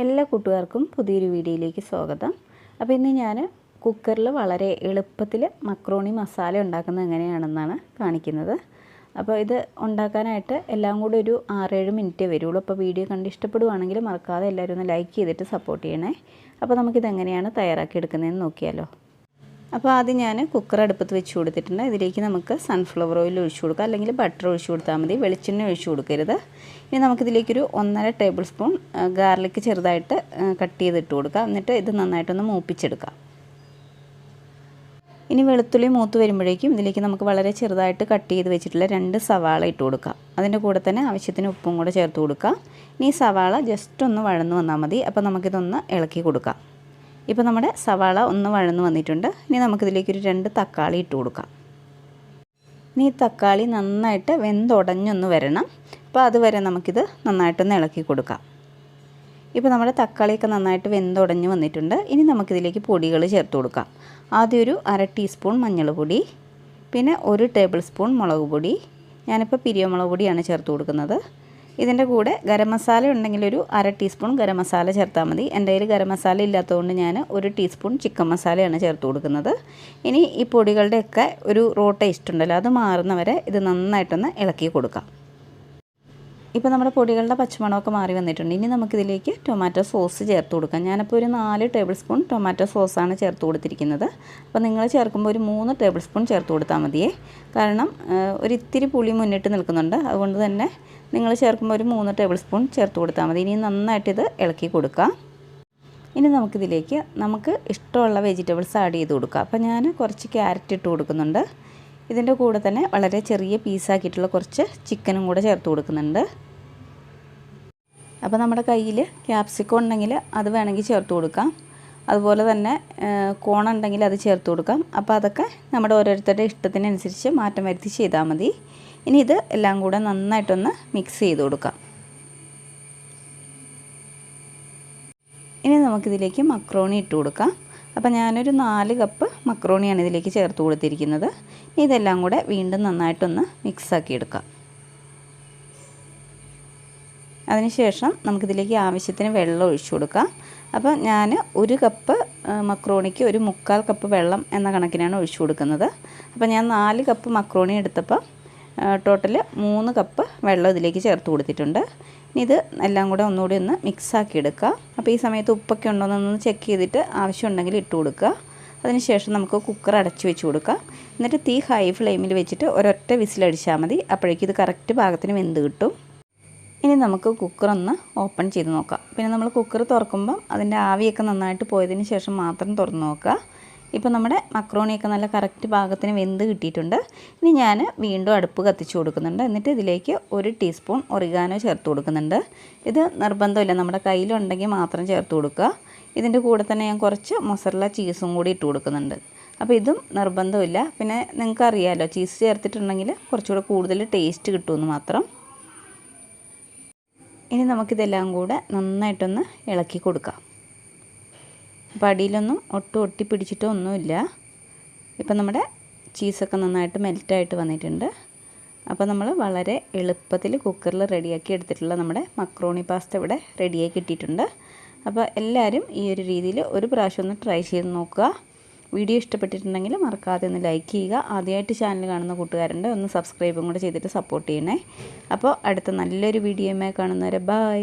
എല്ലാ കൂട്ടുകാർക്കും പുതിയൊരു വീഡിയോയിലേക്ക് സ്വാഗതം. അപ്പോൾ ഇന്ന് ഞാൻ കുക്കറിൽ വളരെ എളുപ്പത്തിൽ മക്രോണി മസാല ഉണ്ടാക്കുന്നത് എങ്ങനെയാണെന്നാണ് കാണിക്കുന്നത്. അപ്പോൾ ഇത് ഉണ്ടാക്കാനായിട്ട് എല്ലാം കൂടി ഒരു 6-7 മിനിറ്റേ വരുള്ളൂ. അപ്പോൾ വീഡിയോ കണ്ട് ഇഷ്ടപ്പെടുവാണെങ്കിൽ മറക്കാതെ എല്ലാവരും ഒന്ന് ലൈക്ക് ചെയ്തിട്ട് സപ്പോർട്ട് ചെയ്യണേ. അപ്പോൾ നമുക്കിത് എങ്ങനെയാണ് തയ്യാറാക്കി എടുക്കുന്നതെന്ന് നോക്കിയാലോ. അപ്പോൾ ആദ്യം ഞാൻ കുക്കർ അടുപ്പത്ത് വെച്ച് കൊടുത്തിട്ടുണ്ട്. ഇതിലേക്ക് നമുക്ക് സൺഫ്ലവർ ഓയിൽ ഒഴിച്ചു കൊടുക്കാം, അല്ലെങ്കിൽ ബട്ടർ ഒഴിച്ചു കൊടുത്താൽ മതി. വെളിച്ചെണ്ണ ഒഴിച്ചു കൊടുക്കരുത്. ഇനി നമുക്കിതിലേക്കൊരു 1.5 ടേബിൾ സ്പൂൺ ഗാർലിക് ചെറുതായിട്ട് കട്ട് ചെയ്തിട്ട് കൊടുക്കാം. എന്നിട്ട് ഇത് നന്നായിട്ടൊന്ന് മൂപ്പിച്ചെടുക്കാം. ഇനി വെളുത്തുള്ളി മൂത്ത് വരുമ്പോഴേക്കും ഇതിലേക്ക് നമുക്ക് വളരെ ചെറുതായിട്ട് കട്ട് ചെയ്ത് വെച്ചിട്ടുള്ള 2 സവാള ഇട്ട് കൊടുക്കാം. അതിൻ്റെ കൂടെ തന്നെ ആവശ്യത്തിന് ഉപ്പും കൂടെ ചേർത്ത് കൊടുക്കാം. ഇനി സവാള ജസ്റ്റ് ഒന്ന് വഴന്നു വന്നാൽ മതി. അപ്പോൾ നമുക്കിതൊന്ന് ഇളക്കി കൊടുക്കാം. ഇപ്പോൾ നമ്മുടെ സവാള ഒന്ന് വഴന്നു വന്നിട്ടുണ്ട്. ഇനി നമുക്കിതിലേക്കൊരു 2 തക്കാളി ഇട്ട് കൊടുക്കാം. ഇനി തക്കാളി നന്നായിട്ട് വെന്തുടഞ്ഞൊന്ന് വരണം. അപ്പോൾ അതുവരെ നമുക്കിത് നന്നായിട്ടൊന്ന് ഇളക്കി കൊടുക്കാം. ഇപ്പോൾ നമ്മുടെ തക്കാളിയൊക്കെ നന്നായിട്ട് വെന്തുടഞ്ഞ് വന്നിട്ടുണ്ട്. ഇനി നമുക്കിതിലേക്ക് പൊടികൾ ചേർത്ത് കൊടുക്കാം. ആദ്യം ഒരു 1/2 ടീസ്പൂൺ മഞ്ഞൾപ്പൊടി, പിന്നെ 1 ടേബിൾ സ്പൂൺ മുളക് പൊടി. ഞാനിപ്പോൾ പിരിയമുളക് പൊടിയാണ് ചേർത്ത് കൊടുക്കുന്നത്. ഇതിൻ്റെ കൂടെ ഗരം മസാല ഉണ്ടെങ്കിൽ ഒരു 1/2 ടീസ്പൂൺ ഗരം മസാല ചേർത്താൽ മതി. എൻ്റെ കയ്യിൽ ഗരം മസാല ഇല്ലാത്തതുകൊണ്ട് ഞാൻ 1 ടീസ്പൂൺ ചിക്കൻ മസാലയാണ് ചേർത്ത് കൊടുക്കുന്നത്. ഇനി ഈ പൊടികളുടെയൊക്കെ ഒരു റോ ടേസ്റ്റ് ഉണ്ടല്ലോ, അത് മാറുന്നവരെ ഇത് നന്നായിട്ടൊന്ന് ഇളക്കി കൊടുക്കാം. ഇപ്പോൾ നമ്മുടെ പൊടികളുടെ പച്ചമണമൊക്കെ മാറി വന്നിട്ടുണ്ട്. ഇനി നമുക്കിതിലേക്ക് ടൊമാറ്റോ സോസ് ചേർത്ത് കൊടുക്കാം. ഞാനിപ്പോൾ ഒരു 4 ടേബിൾ സ്പൂൺ ടൊമാറ്റോ സോസാണ് ചേർത്ത് കൊടുത്തിരിക്കുന്നത്. അപ്പോൾ നിങ്ങൾ ചേർക്കുമ്പോൾ ഒരു 3 ടേബിൾ സ്പൂൺ ചേർത്ത് കൊടുത്താൽ മതിയേ. കാരണം ഒരിത്തിരി പുളി മുന്നിട്ട് നിൽക്കുന്നുണ്ട്. അതുകൊണ്ട് തന്നെ നിങ്ങൾ ചേർക്കുമ്പോൾ ഒരു 3 ടേബിൾ സ്പൂൺ ചേർത്ത് കൊടുത്താൽ മതി. ഇനി നന്നായിട്ടിത് ഇളക്കി കൊടുക്കാം. ഇനി നമുക്കിതിലേക്ക് നമുക്ക് ഇഷ്ടമുള്ള വെജിറ്റബിൾസ് ആഡ് ചെയ്ത് കൊടുക്കാം. അപ്പോൾ ഞാൻ കുറച്ച് ക്യാരറ്റ് ഇട്ട് കൊടുക്കുന്നുണ്ട്. ഇതിൻ്റെ കൂടെ തന്നെ വളരെ ചെറിയ പീസാക്കിയിട്ടുള്ള കുറച്ച് ചിക്കനും കൂടെ ചേർത്ത് കൊടുക്കുന്നുണ്ട്. അപ്പോൾ നമ്മുടെ കയ്യിൽ ക്യാപ്സിക്കം ഉണ്ടെങ്കിൽ അത് വേണമെങ്കിൽ ചേർത്ത് കൊടുക്കാം. അതുപോലെ തന്നെ കോൺ ഉണ്ടെങ്കിൽ അത് ചേർത്ത് കൊടുക്കാം. അപ്പോൾ അതൊക്കെ നമ്മുടെ ഓരോരുത്തരുടെ ഇഷ്ടത്തിനനുസരിച്ച് മാറ്റം വരുത്തി ചെയ്താൽ മതി. ഇനി ഇത് എല്ലാം കൂടെ നന്നായിട്ടൊന്ന് മിക്സ് ചെയ്ത് കൊടുക്കാം. ഇനി നമുക്കിതിലേക്ക് മക്രോണി ഇട്ട് കൊടുക്കാം. അപ്പോൾ ഞാനൊരു 4 കപ്പ് മക്രോണിയാണ് ഇതിലേക്ക് ചേർത്ത് കൊടുത്തിരിക്കുന്നത്. ഇതെല്ലാം കൂടെ വീണ്ടും നന്നായിട്ടൊന്ന് മിക്സാക്കി എടുക്കാം. അതിനുശേഷം നമുക്കിതിലേക്ക് ആവശ്യത്തിന് വെള്ളം ഒഴിച്ചു കൊടുക്കാം. അപ്പോൾ ഞാൻ 1 കപ്പ് മക്രോണിക്ക് ഒരു 1/4 കപ്പ് വെള്ളം എന്ന കണക്കിനാണ് ഒഴിച്ചു കൊടുക്കുന്നത്. അപ്പോൾ ഞാൻ 4 കപ്പ് മക്രോണി എടുത്തപ്പോൾ ടോട്ടൽ 3 കപ്പ് വെള്ളം ഇതിലേക്ക് ചേർത്ത് കൊടുത്തിട്ടുണ്ട്. ഇനി ഇത് എല്ലാം കൂടെ ഒന്നുകൂടി ഒന്ന് മിക്സാക്കി എടുക്കുക. അപ്പോൾ ഈ സമയത്ത് ഉപ്പൊക്കെ ഉണ്ടോയെന്നൊന്ന് ചെക്ക് ചെയ്തിട്ട് ആവശ്യമുണ്ടെങ്കിൽ ഇട്ട് കൊടുക്കുക. അതിനുശേഷം നമുക്ക് കുക്കർ അടച്ചു വെച്ച് കൊടുക്കാം. എന്നിട്ട് തീ ഹൈ ഫ്ലെയിമിൽ വെച്ചിട്ട് ഒരൊറ്റ വിസിലടിച്ചാൽ മതി. അപ്പോഴേക്കും ഇത് കറക്റ്റ് പാകത്തിന് വെന്ത് കിട്ടും. ഇനി നമുക്ക് കുക്കറൊന്ന് ഓപ്പൺ ചെയ്ത് നോക്കാം. പിന്നെ നമ്മൾ കുക്കർ തുറക്കുമ്പം അതിൻ്റെ ആവിയൊക്കെ നന്നായിട്ട് പോയതിന് ശേഷം മാത്രം തുറന്ന് നോക്കുക. ഇപ്പോൾ നമ്മുടെ മക്രോണിയൊക്കെ നല്ല കറക്റ്റ് പാകത്തിന് വെന്ത് കിട്ടിയിട്ടുണ്ട്. ഇനി ഞാൻ വീണ്ടും അടുപ്പ് കത്തിച്ച് കൊടുക്കുന്നുണ്ട്. എന്നിട്ട് ഇതിലേക്ക് 1 ടീസ്പൂൺ ഒറിഗാനോ ചേർത്ത് കൊടുക്കുന്നുണ്ട്. ഇത് നിർബന്ധമില്ല, നമ്മുടെ കയ്യിലുണ്ടെങ്കിൽ മാത്രം ചേർത്ത് കൊടുക്കുക. ഇതിൻ്റെ കൂടെ തന്നെ ഞാൻ കുറച്ച് മൊസറല്ല ചീസും കൂടി ഇട്ട് കൊടുക്കുന്നുണ്ട്. അപ്പോൾ ഇതും നിർബന്ധമില്ല. പിന്നെ നിങ്ങൾക്കറിയാമല്ലോ, ചീസ് ചേർത്തിട്ടുണ്ടെങ്കിൽ കുറച്ചുകൂടെ കൂടുതൽ ടേസ്റ്റ് കിട്ടുമെന്ന് മാത്രം. ഇനി നമുക്കിതെല്ലാം കൂടെ നന്നായിട്ടൊന്ന് ഇളക്കി കൊടുക്കാം. അപ്പോൾ അടിയിലൊന്നും ഒട്ടി പിടിച്ചിട്ടോ ഒന്നുമില്ല. ഇപ്പം നമ്മുടെ ചീസൊക്കെ നന്നായിട്ട് മെൽറ്റായിട്ട് വന്നിട്ടുണ്ട്. അപ്പോൾ നമ്മൾ വളരെ എളുപ്പത്തിൽ കുക്കറിൽ റെഡിയാക്കി എടുത്തിട്ടുള്ള നമ്മുടെ മക്രോണി പാസ്ത ഇവിടെ റെഡിയാക്കി ഇട്ടിട്ടുണ്ട്. അപ്പോൾ എല്ലാവരും ഈ ഒരു രീതിയിൽ ഒരു പ്രാവശ്യം ഒന്ന് ട്രൈ ചെയ്ത് നോക്കുക. വീഡിയോ ഇഷ്ടപ്പെട്ടിട്ടുണ്ടെങ്കിൽ മറക്കാതെ ഒന്ന് ലൈക്ക് ചെയ്യുക. ആദ്യമായിട്ട് ചാനൽ കാണുന്ന കൂട്ടുകാരുണ്ട്, ഒന്ന് സബ്സ്ക്രൈബും കൂടെ ചെയ്തിട്ട് സപ്പോർട്ട് ചെയ്യണേ. അപ്പോൾ അടുത്ത നല്ലൊരു വീഡിയോയുമായി കാണുന്നവരെ ബൈ.